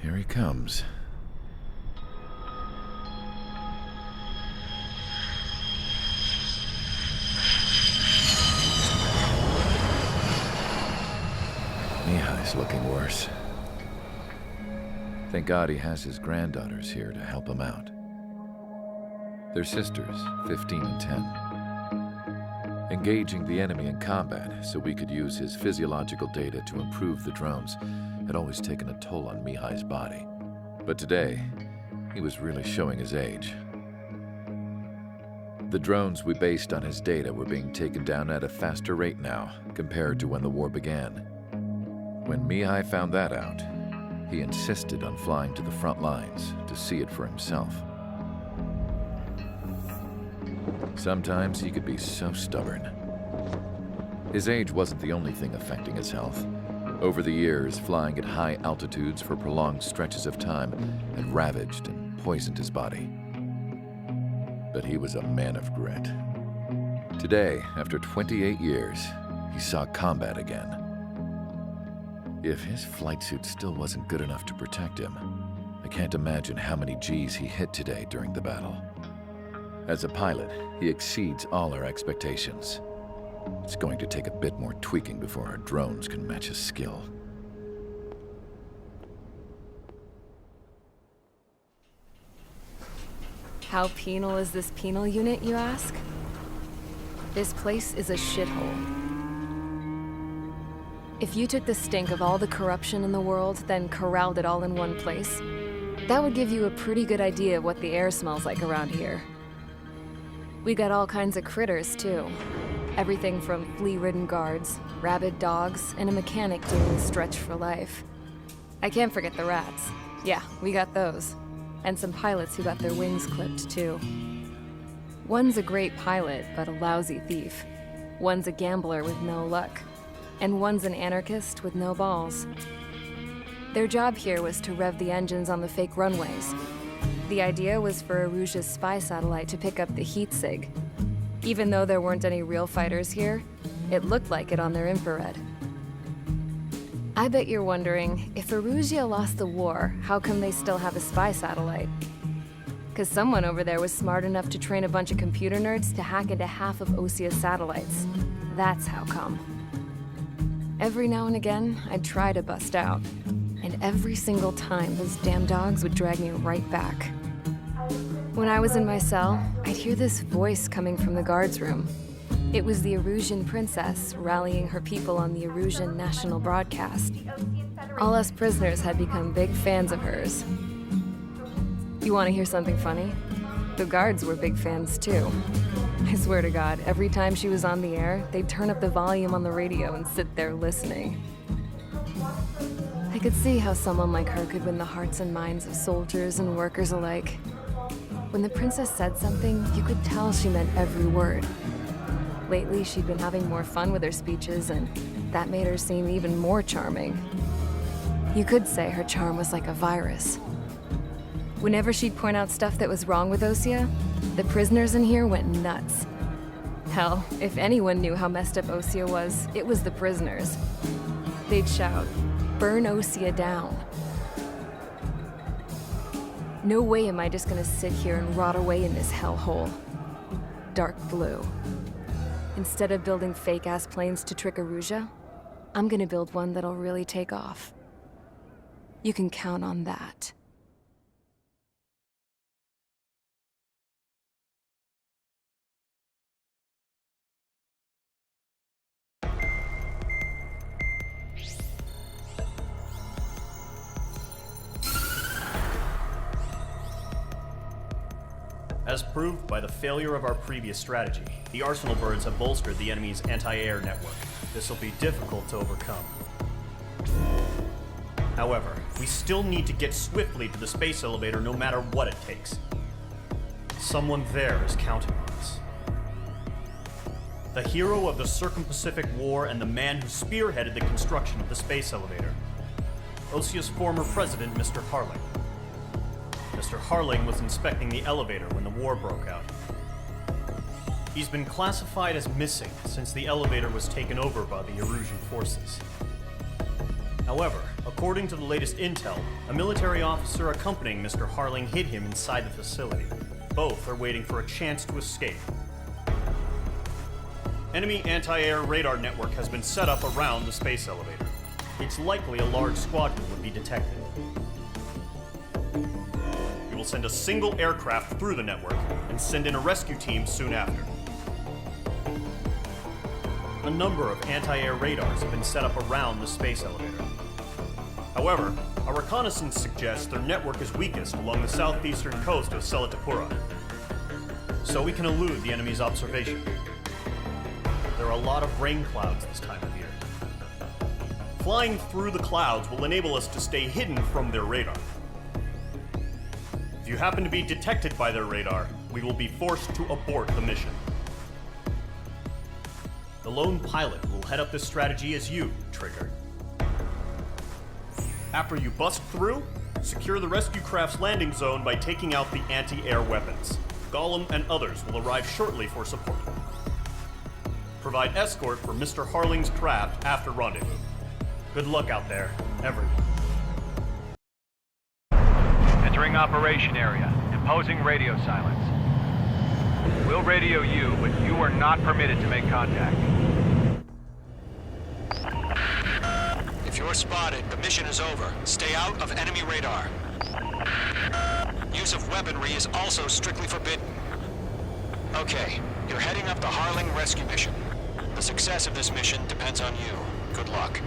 Here he comes. Mihai's looking worse. Thank God he has his granddaughters here to help him out. They're sisters, 15 and 10. Engaging the enemy in combat so we could use his physiological data to improve the drones had always taken a toll on Mihai's body. But today, he was really showing his age. The drones we based on his data were being taken down at a faster rate now compared to when the war began. When Mihai found that out, he insisted on flying to the front lines to see it for himself. Sometimes he could be so stubborn. His age wasn't the only thing affecting his health. Over the years, flying at high altitudes for prolonged stretches of time had ravaged and poisoned his body. But he was a man of grit. Today, after 28 years, he saw combat again. If his flight suit still wasn't good enough to protect him, I can't imagine how many G's he hit today during the battle. As a pilot, he exceeds all our expectations. It's going to take a bit more tweaking before our drones can match his skill. How penal is this penal unit, you ask? This place is a shithole. If you took the stink of all the corruption in the world, then corralled it all in one place, that would give you a pretty good idea of what the air smells like around here. We got all kinds of critters, too. Everything from flea-ridden guards, rabid dogs, and a mechanic doing the stretch for life. I can't forget the rats. Yeah, we got those. And some pilots who got their wings clipped, too. One's a great pilot, but a lousy thief. One's a gambler with no luck. And one's an anarchist with no balls. Their job here was to rev the engines on the fake runways. The idea was for Aruja's spy satellite to pick up the heat sig. Even though there weren't any real fighters here, it looked like it on their infrared. I bet you're wondering, if Aruja lost the war, how come they still have a spy satellite? Because someone over there was smart enough to train a bunch of computer nerds to hack into half of Osia's satellites. That's how come. Every now and again, I'd try to bust out. And every single time, those damn dogs would drag me right back. When I was in my cell, I'd hear this voice coming from the guards room. It was the Erusian princess rallying her people on the Erusian national broadcast. All us prisoners had become big fans of hers. You want to hear something funny? The guards were big fans too. I swear to God, every time she was on the air, they'd turn up the volume on the radio and sit there listening. I could see how someone like her could win the hearts and minds of soldiers and workers alike. When the princess said something, you could tell she meant every word. Lately, she'd been having more fun with her speeches, and that made her seem even more charming. You could say her charm was like a virus. Whenever she'd point out stuff that was wrong with Osia, the prisoners in here went nuts. Hell, if anyone knew how messed up Osia was, it was the prisoners. They'd shout, "Burn Osia down." No way am I just gonna sit here and rot away in this hellhole. Dark blue. Instead of building fake-ass planes to trick Aruja, I'm gonna build one that'll really take off. You can count on that. As proved by the failure of our previous strategy, the Arsenal birds have bolstered the enemy's anti-air network. This will be difficult to overcome. However, we still need to get swiftly to the space elevator no matter what it takes. Someone there is counting on us. The hero of the Circum-Pacific War and the man who spearheaded the construction of the space elevator. Osia's former president, Mr. Harling. Mr. Harling was inspecting the elevator when the war broke out. He's been classified as missing since the elevator was taken over by the Erusian forces. However, according to the latest intel, a military officer accompanying Mr. Harling hid him inside the facility. Both are waiting for a chance to escape. Enemy anti-air radar network has been set up around the space elevator. It's likely a large squadron would be detected. We will send a single aircraft through the network and send in a rescue team soon after. A number of anti-air radars have been set up around the space elevator. However, our reconnaissance suggests their network is weakest along the southeastern coast of Selatapura, so we can elude the enemy's observation. There are a lot of rain clouds this time of year. Flying through the clouds will enable us to stay hidden from their radar. If you happen to be detected by their radar, we will be forced to abort the mission. The lone pilot will head up this strategy as you, Trigger. After you bust through, secure the rescue craft's landing zone by taking out the anti-air weapons. Gollum and others will arrive shortly for support. Provide escort for Mr. Harling's craft after rendezvous. Good luck out there, everyone. Entering operation area. Imposing radio silence. We'll radio you, but you are not permitted to make contact. If you're spotted, the mission is over. Stay out of enemy radar. Use of weaponry is also strictly forbidden. Okay, you're heading up the Harling rescue mission. The success of this mission depends on you. Good luck.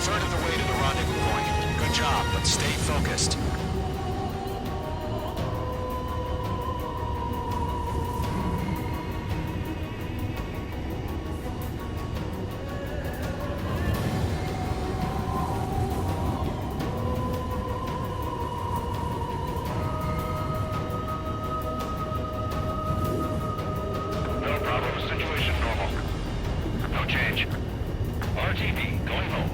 Third of the way to the rendezvous point. Good job, but stay focused. No problem. Situation normal. No change. RTB, going home.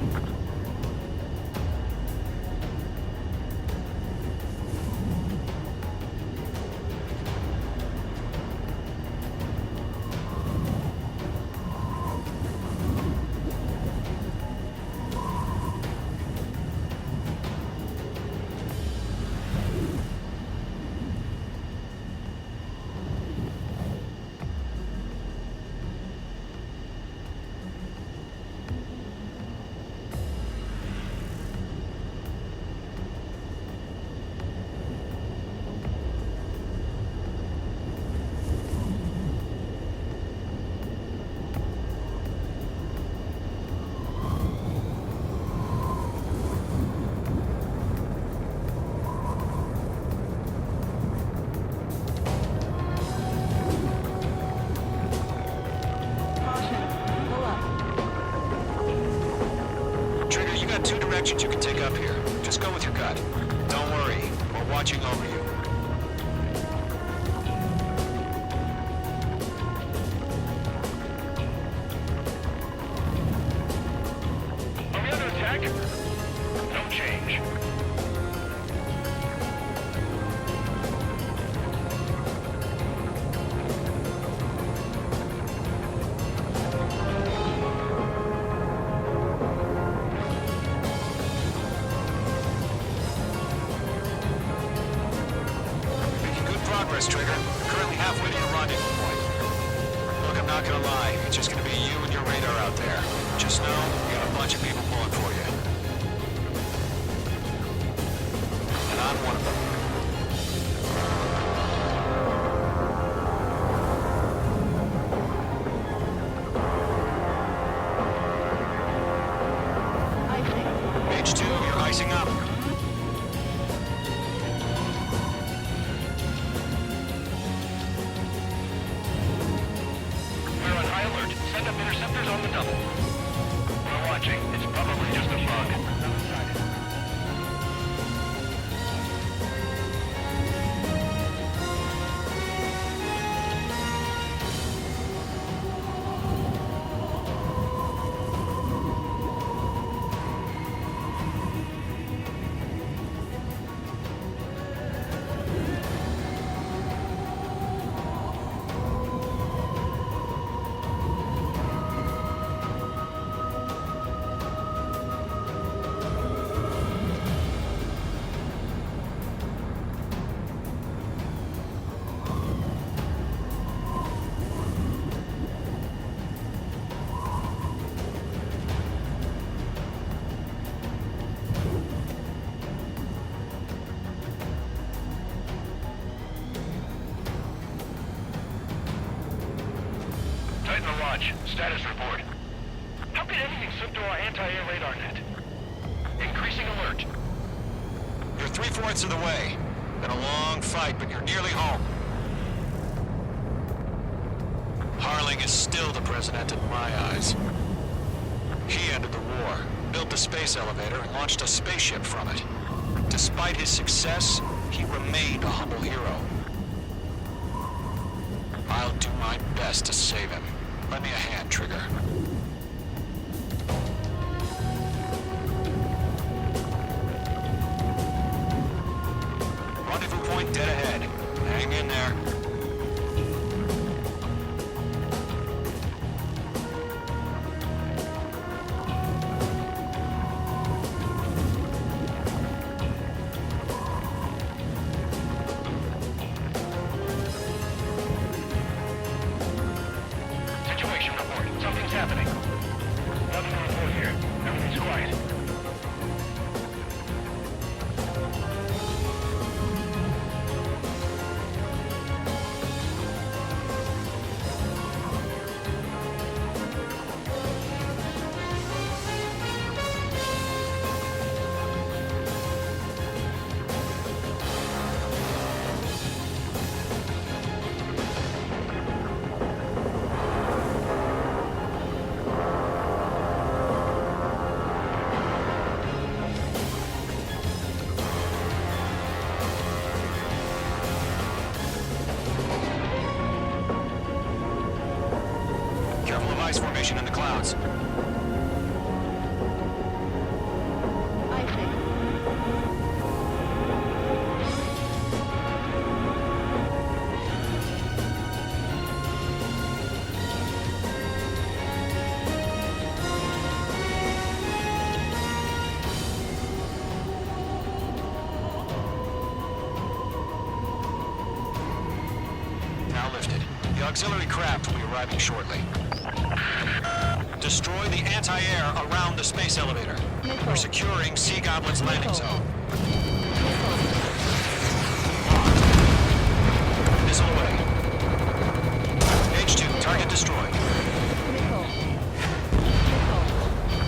directions you can take up here. Just go with your gut. Don't worry, we're watching over you. Are we under attack? No change. Making good progress, Trigger. You're currently halfway to your rendezvous point. Look, I'm not gonna lie. It's just gonna be you and your radar out there. Just know, you got a bunch of people pulling for you. And I'm one of them. H2, you're icing up. We're on high alert. Send up interceptors on the double. We're watching. It's probably just a bug. Titan the watch. Status report. How could anything slip through our anti-air radar net? Increasing alert. You're 3/4 of the way. Been a long fight, but you're nearly home. Harling is still the president in my eyes. He ended the war, built the space elevator, and launched a spaceship from it. Despite his success, he remained a humble hero. I'll do my best to save him. Lend me a hand, Trigger. Rendezvous point dead ahead. Hang in there. Situation report. Something's happening. Nothing to report here. Everything's quiet. Careful of ice formation in the clouds. Now lifted. The auxiliary craft will be arriving shortly. Destroy the anti-air around the space elevator. We're securing Sea Goblin's landing zone. Missile away. H2, target destroyed.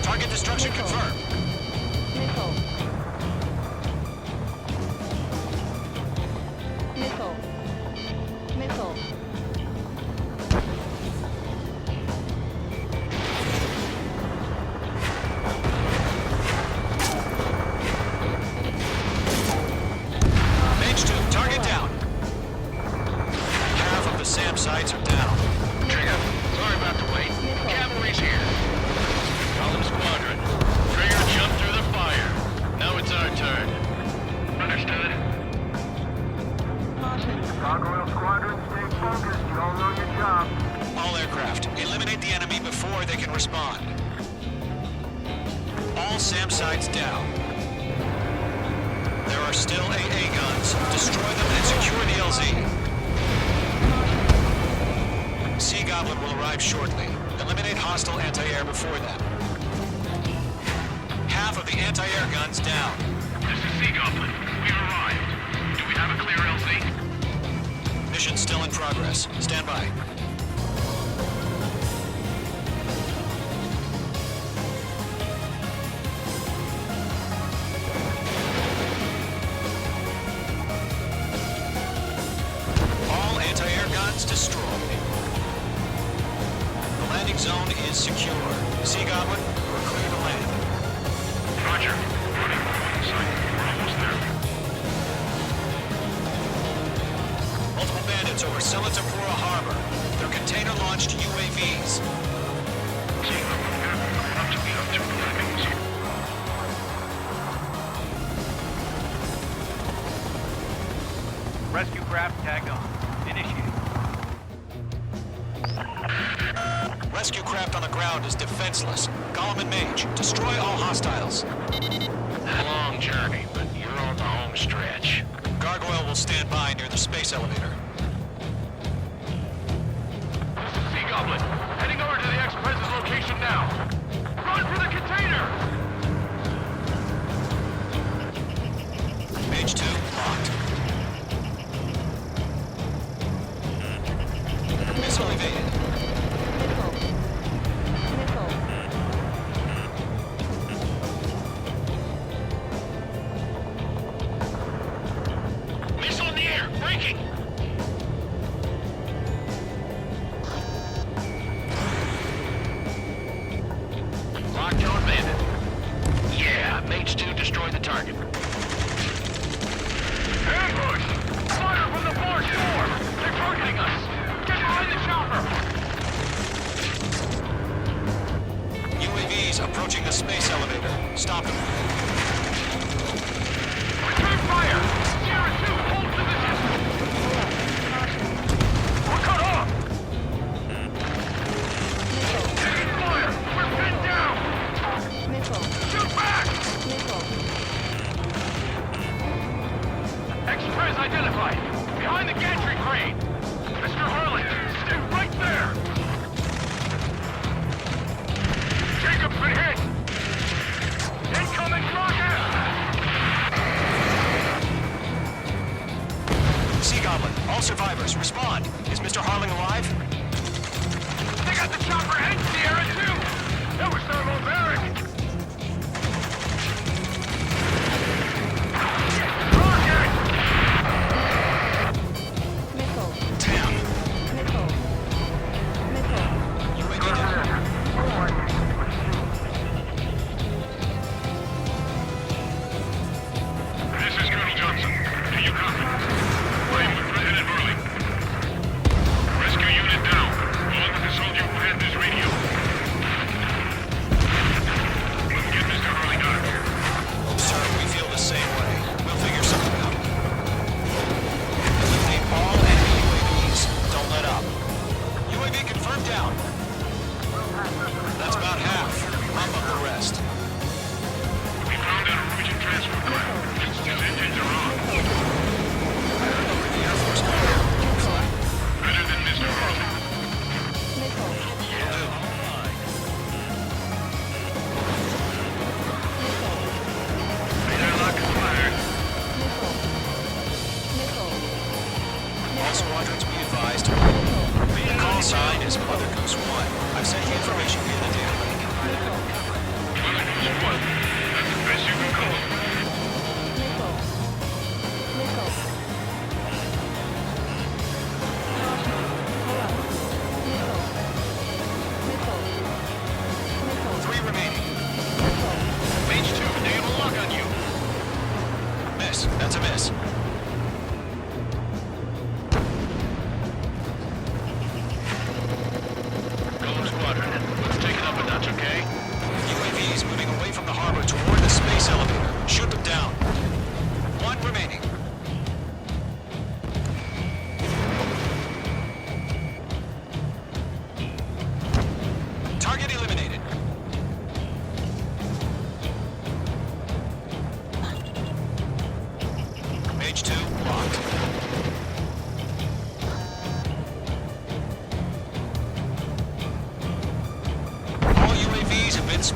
Target destruction confirmed. on. All SAM sites down. There are still AA guns. Destroy them and secure the LZ. Sea Goblin will arrive shortly. Eliminate hostile anti-air before then. Half of the anti-air guns down. This is Sea Goblin. We arrived. Do we have a clear LZ? Mission still in progress. Stand by. All anti-air guns destroyed. The landing zone is secure. Sea Goblin, we're clear to land. Roger. Running inside. We're almost there. Multiple bandits over Selatapura Harbor. They're container-launched UAVs. Seeing them from here, we're up to meet up to the landings. Rescue craft tagged on. Initiate. Rescue craft on the ground is defenseless. Gollum and Mage, destroy all hostiles. Long journey, but you're on the home stretch. Gargoyle will stand by near the space elevator. Sea Goblin, heading over to the ex-president's location now. Run for the container! Mage 2, locked. Missile evaded. Missile in the air! Breaking! Lockjaw bandit. Yeah, Mage 2 destroyed the target. Ambush! Fire from the far shore! They're targeting us! Get behind the chopper! UAVs approaching the space elevator. Stop them. Return fire! Sierra 2, hold position! We're cut off! Taking fire! We're pinned down! Shoot back! Express identified! Behind the gantry crane! Mr. Harlan, stay right there! Jacob's been hit! Incoming rocket!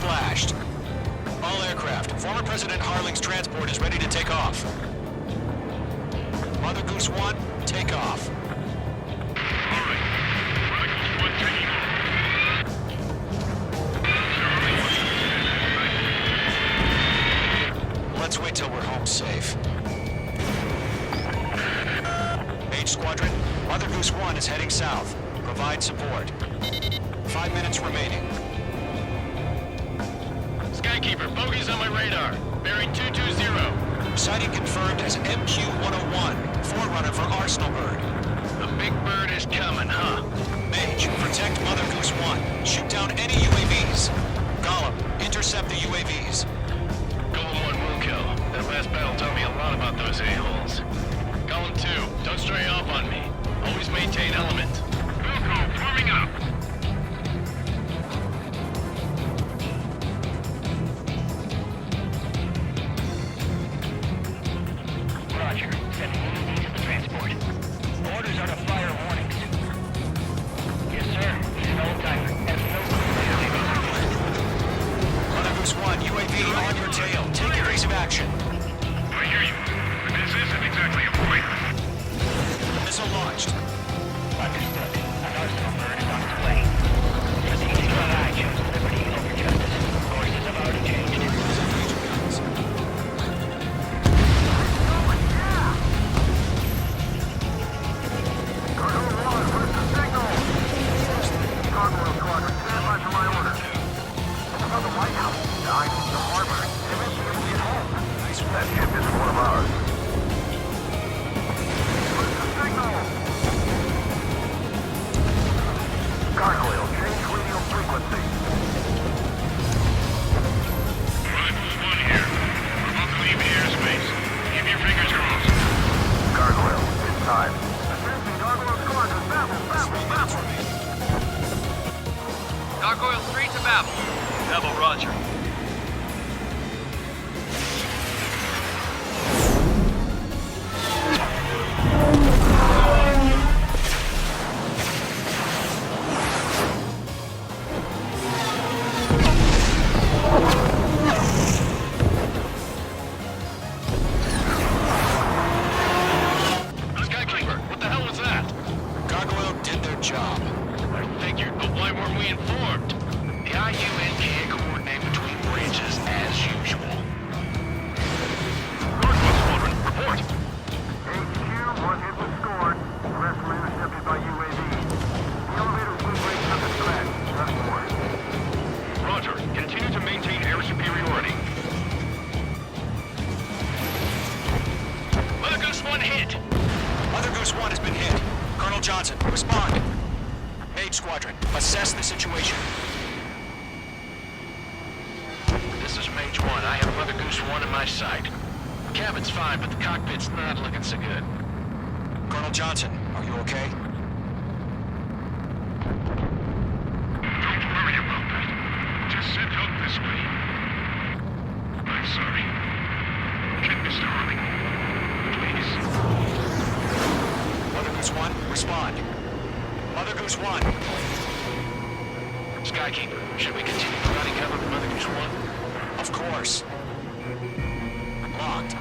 splashed. All aircraft, former President Harling's transport is ready to take off. Mother Goose 1, take off. All right. Mother Goose 1 taking off. Let's wait till we're home safe. H Squadron, Mother Goose 1 is heading south. Provide support. 5 minutes remaining. Skykeeper, bogeys on my radar. Bearing 220. Sighting confirmed as MQ-101, forerunner for Arsenal Bird. The big bird is coming, huh? Mage, protect Mother Goose 1. Shoot down any UAVs. Gollum, intercept the UAVs. Golem 1 will kill. That last battle taught me a lot about those a-holes. Golem 2, don't stray off on me. Always maintain element. Wilco, forming up. Roger. Sending UAVs to the transport. Orders are to fire warnings. Yes, sir. He's an old-timer. Has no Mother Goose 1, UAV on your tail. Take evasive action. I hear you. But this isn't exactly a fight. Missile launched. Understood. An Arsenal bird is on its way. Strategic I choose liberty over justice. Courses have already changed. Rivals 1 here. We're about to leave the airspace. Keep your fingers crossed. Gargoyle, it's time. Gargoyle 3 to Babel. Babel, roger. Skykeeper, what the hell was that? Gargoyle did their job. I figured, but why weren't we informed? The IUN can't coordinate between branches as usual. Northwest Squadron, report. HQ, one hit was scored. The rest were intercepted by UAV. The elevators will break up the threat. Nothing more. Roger. Continue to maintain air superiority. Mother Goose 1 hit. Mother Goose 1 has been hit. Colonel Johnson, respond. Mage Squadron, assess the situation. This is Mage 1. I have Mother Goose 1 in my sight. Cabin's fine, but the cockpit's not looking so good. Colonel Johnson, are you okay? Don't worry about that. Just send help this way. I'm sorry. Get Mr. Harling. Please. Mother Goose 1, respond. Mother Goose 1. Skykeeper, should we continue providing cover for Mother Goose 1? Of course. Locked.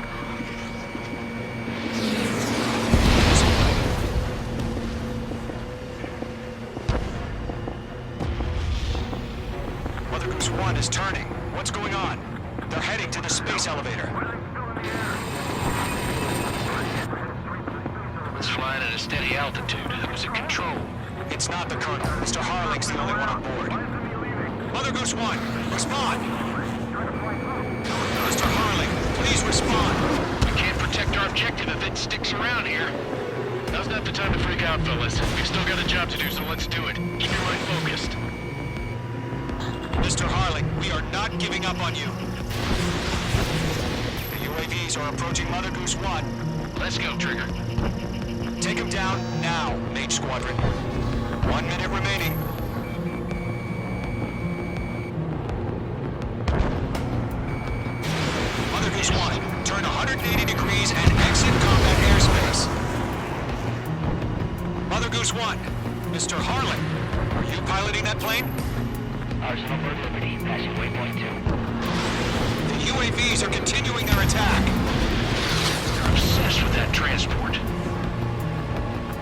Mother Goose 1 is turning. What's going on? They're heading to the space elevator. It's flying at a steady altitude. Who's in control? It's not the Colonel. Mr. Harling's the only one on board. Mother Goose 1, respond! Mr. Harling, please respond! We can't protect our objective if it sticks around here. Now's not the time to freak out, fellas. We've still got a job to do, so let's do it. Keep your mind focused. Mr. Harling, we are not giving up on you. The UAVs are approaching Mother Goose 1. Let's go, Trigger. Take him down now, Mage Squadron. 1 minute remaining. Mother Goose 1, turn 180 degrees and exit combat airspace. Mother Goose 1, Mr. Harling, are you piloting that plane? Arsenal Bird Liberty, passing waypoint UAVs are continuing their attack. They're obsessed with that transport.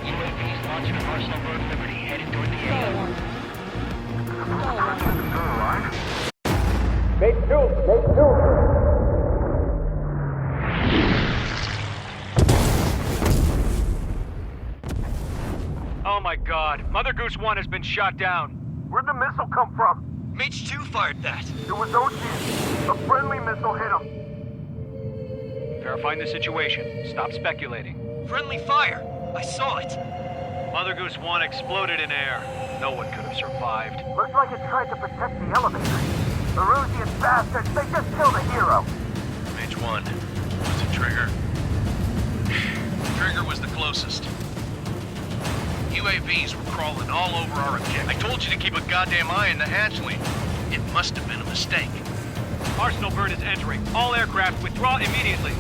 UAVs launching from Arsenal Road Liberty headed toward the AO. Oh my god, Mother Goose 1 has been shot down. Where'd the missile come from? Mage 2 fired that. It was Ocean. A friendly missile hit him. Verifying the situation. Stop speculating. Friendly fire. I saw it. Mother Goose 1 exploded in air. No one could have survived. Looks like it tried to protect the elevator. The Rusian bastards, they just killed a hero. Mage 1. Was it Trigger? Trigger was the closest. UAVs were crawling all over our objective. I told you to keep a goddamn eye on the hatchling. It must have been a mistake. Arsenal Bird is entering. All aircraft withdraw immediately.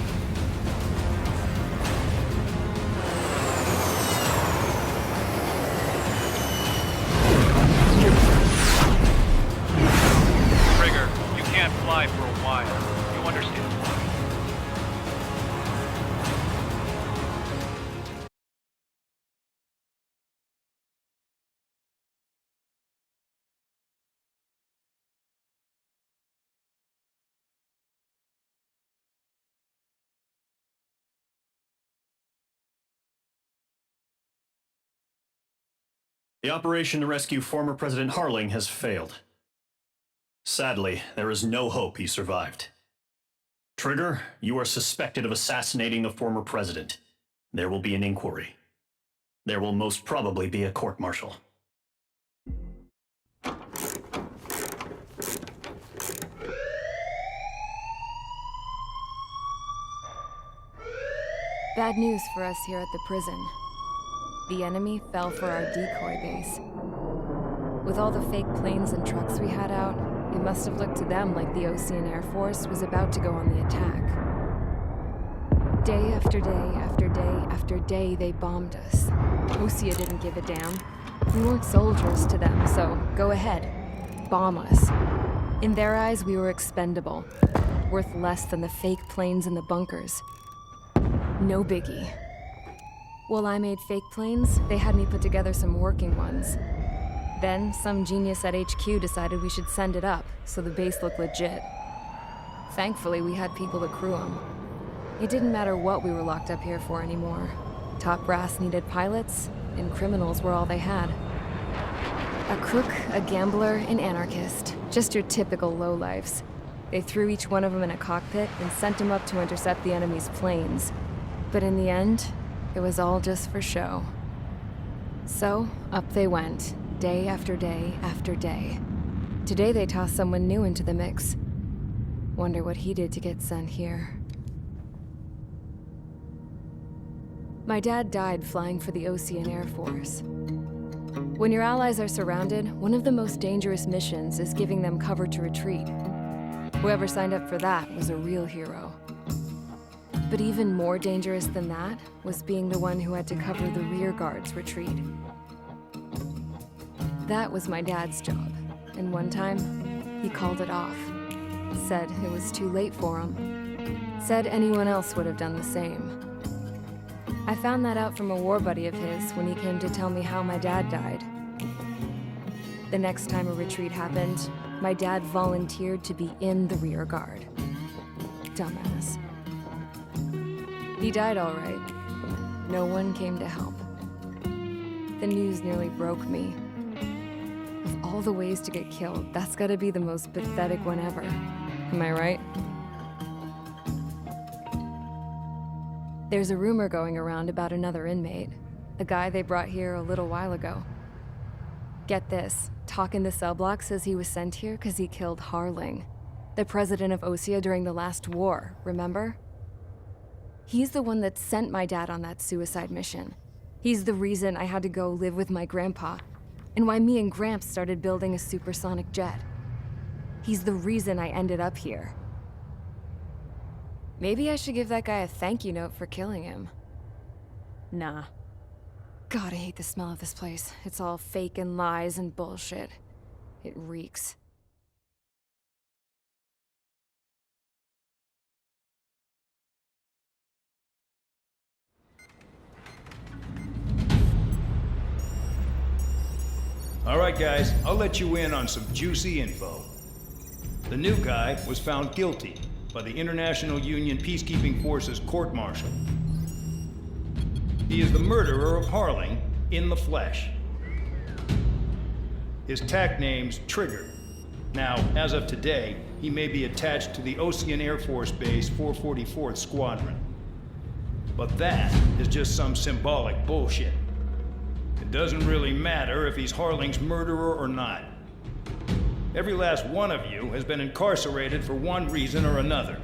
Trigger, you can't fly for a while. You understand why? The operation to rescue former President Harling has failed. Sadly, there is no hope he survived. Trigger, you are suspected of assassinating the former president. There will be an inquiry. There will most probably be a court-martial. Bad news for us here at the prison. The enemy fell for our decoy base. With all the fake planes and trucks we had out, it must have looked to them like the Ocean Air Force was about to go on the attack. Day after day after day after day, they bombed us. Osea didn't give a damn. We weren't soldiers to them, so go ahead. Bomb us. In their eyes, we were expendable. Worth less than the fake planes in the bunkers. No biggie. While I made fake planes, they had me put together some working ones. Then, some genius at HQ decided we should send it up, so the base looked legit. Thankfully, we had people to crew them. It didn't matter what we were locked up here for anymore. Top brass needed pilots, and criminals were all they had. A crook, a gambler, an anarchist. Just your typical lowlifes. They threw each one of them in a cockpit and sent them up to intercept the enemy's planes. But in the end, it was all just for show. So, up they went, day after day after day. Today they tossed someone new into the mix. Wonder what he did to get sent here. My dad died flying for the Ocean Air Force. When your allies are surrounded, one of the most dangerous missions is giving them cover to retreat. Whoever signed up for that was a real hero. But even more dangerous than that was being the one who had to cover the rear guard's retreat. That was my dad's job, and one time, he called it off. Said it was too late for him. Said anyone else would have done the same. I found that out from a war buddy of his when he came to tell me how my dad died. The next time a retreat happened, my dad volunteered to be in the rear guard. Dumbass. He died all right. No one came to help. The news nearly broke me. Of all the ways to get killed, that's gotta be the most pathetic one ever. Am I right? There's a rumor going around about another inmate. A guy they brought here a little while ago. Get this, Talk in the cell block says he was sent here because he killed Harling, the president of Osea during the last war, remember? He's the one that sent my dad on that suicide mission. He's the reason I had to go live with my grandpa, and why me and Gramps started building a supersonic jet. He's the reason I ended up here. Maybe I should give that guy a thank you note for killing him. Nah. God, I hate the smell of this place. It's all fake and lies and bullshit. It reeks. All right, guys, I'll let you in on some juicy info. The new guy was found guilty by the International Union Peacekeeping Forces court-martial. He is the murderer of Harling in the flesh. His TAC name's Trigger. Now, as of today, he may be attached to the Ocean Air Force Base 444th Squadron. But that is just some symbolic bullshit. It doesn't really matter if he's Harling's murderer or not. Every last one of you has been incarcerated for one reason or another.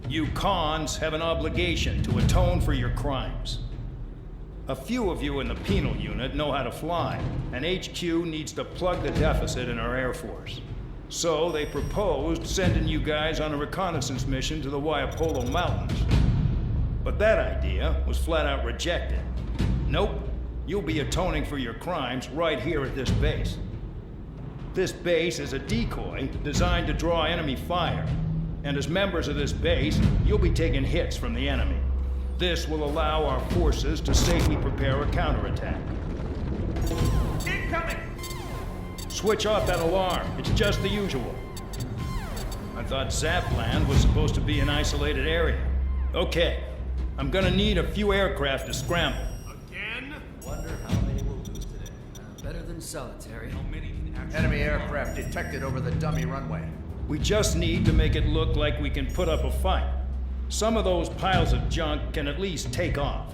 You cons have an obligation to atone for your crimes. A few of you in the penal unit know how to fly, and HQ needs to plug the deficit in our Air Force. So they proposed sending you guys on a reconnaissance mission to the Waiapolo Mountains. But that idea was flat out rejected. Nope, you'll be atoning for your crimes right here at this base. This base is a decoy designed to draw enemy fire, and as members of this base, you'll be taking hits from the enemy. This will allow our forces to safely prepare a counterattack. Incoming! Switch off that alarm. It's just the usual. I thought Zapland was supposed to be an isolated area. Okay, I'm gonna need a few aircraft to scramble. Again? Wonder how many we'll lose today. Better than solitary. Enemy aircraft detected over the dummy runway. We just need to make it look like we can put up a fight. Some of those piles of junk can at least take off.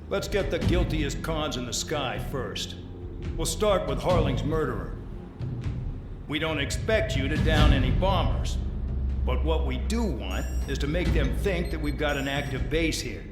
Let's get the guiltiest cons in the sky first. We'll start with Harling's murderer. We don't expect you to down any bombers, but what we do want is to make them think that we've got an active base here.